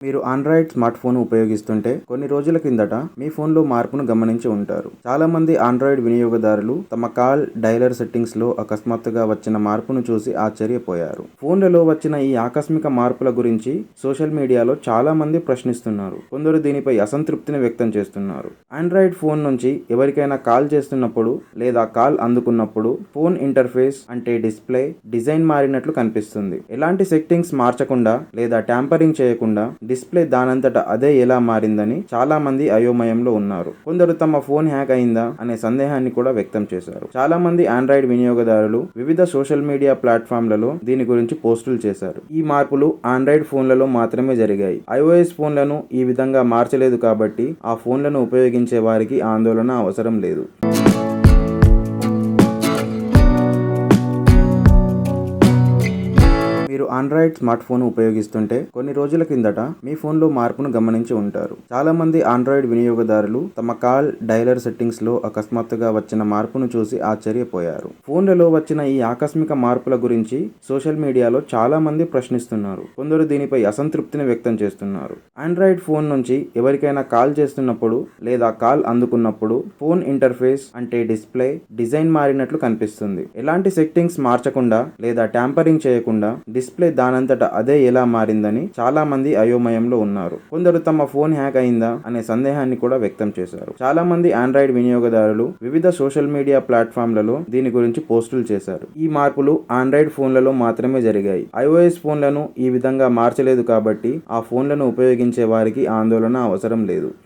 మీరు Android smart phone ఉపయోగిస్తుంటే కొన్ని రోజుల కిందట మీ ఫోన్లో మార్పును గమనించి ఉంటారు. చాలా మంది ఆండ్రాయిడ్ వినియోగదారులు తమ కాల్ డైలర్ సెట్టింగ్స్ లో అకస్మాత్తుగా వచ్చిన మార్పును చూసి ఆశ్చర్యపోయారు. ఫోన్లలో వచ్చిన ఈ ఆకస్మిక మార్పుల గురించి సోషల్ మీడియాలో చాలా మంది ప్రశ్నిస్తున్నారు. కొందరు దీనిపై అసంతృప్తిని వ్యక్తం చేస్తున్నారు. ఆండ్రాయిడ్ ఫోన్ నుంచి ఎవరికైనా కాల్ చేస్తున్నప్పుడు లేదా కాల్ అందుకున్నప్పుడు ఫోన్ ఇంటర్ఫేస్ అంటే డిస్ప్లే డిజైన్ మారినట్లు కనిపిస్తుంది. ఎలాంటి సెట్టింగ్స్ మార్చకుండా లేదా ట్యాంపరింగ్ చేయకుండా డిస్ప్లే దానంతట అదే ఎలా మారిందని చాలా మంది అయోమయంలో ఉన్నారు. కొందరు తమ ఫోన్ హ్యాక్ అయిందా అనే సందేహాన్ని కూడా వ్యక్తం చేశారు. చాలా మంది ఆండ్రాయిడ్ వినియోగదారులు వివిధ సోషల్ మీడియా ప్లాట్ఫామ్లలో దీని గురించి పోస్టులు చేశారు. ఈ మార్పులు ఆండ్రాయిడ్ ఫోన్లలో మాత్రమే జరిగాయి. iOS ఫోన్లను ఈ విధంగా మార్చలేదు కాబట్టి ఆ ఫోన్లను ఉపయోగించే వారికి ఆందోళన అవసరం లేదు. మీరు ఆండ్రాయిడ్ స్మార్ట్ ఫోన్ ఉపయోగిస్తుంటే కొన్ని రోజుల కిందట మీ ఫోన్లో మార్పును గమనించి ఉంటారు. చాలా మంది ఆండ్రాయిడ్ వినియోగదారులు తమ కాల్ డైలర్ సెట్టింగ్స్ లో అకస్మాత్తుగా వచ్చిన మార్పును చూసి ఆశ్చర్యపోయారు. ఫోన్లలో వచ్చిన ఈ ఆకస్మిక మార్పుల గురించి సోషల్ మీడియాలో చాలా మంది ప్రశ్నిస్తున్నారు. కొందరు దీనిపై అసంతృప్తిని వ్యక్తం చేస్తున్నారు. ఆండ్రాయిడ్ ఫోన్ నుంచి ఎవరికైనా కాల్ చేస్తున్నప్పుడు లేదా కాల్ అందుకున్నప్పుడు ఫోన్ ఇంటర్ఫేస్ అంటే డిస్ప్లే డిజైన్ మారినట్లు కనిపిస్తుంది. ఎలాంటి సెట్టింగ్స్ మార్చకుండా లేదా ట్యాంపరింగ్ చేయకుండా డిస్ప్లే దానంతట అదే ఎలా మారిందని చాలా మంది అయోమయంలో ఉన్నారు. కొందరు తమ ఫోన్ హ్యాక్ అయిందా అనే సందేహాన్ని కూడా వ్యక్తం చేశారు. చాలా మంది ఆండ్రాయిడ్ వినియోగదారులు వివిధ సోషల్ మీడియా ప్లాట్ఫామ్లలో దీని గురించి పోస్టులు చేశారు. ఈ మార్పులు ఆండ్రాయిడ్ ఫోన్లలో మాత్రమే జరిగాయి. iOS ఫోన్లను ఈ విధంగా మార్చలేదు కాబట్టి ఆ ఫోన్లను ఉపయోగించే వారికి ఆందోళన అవసరం లేదు.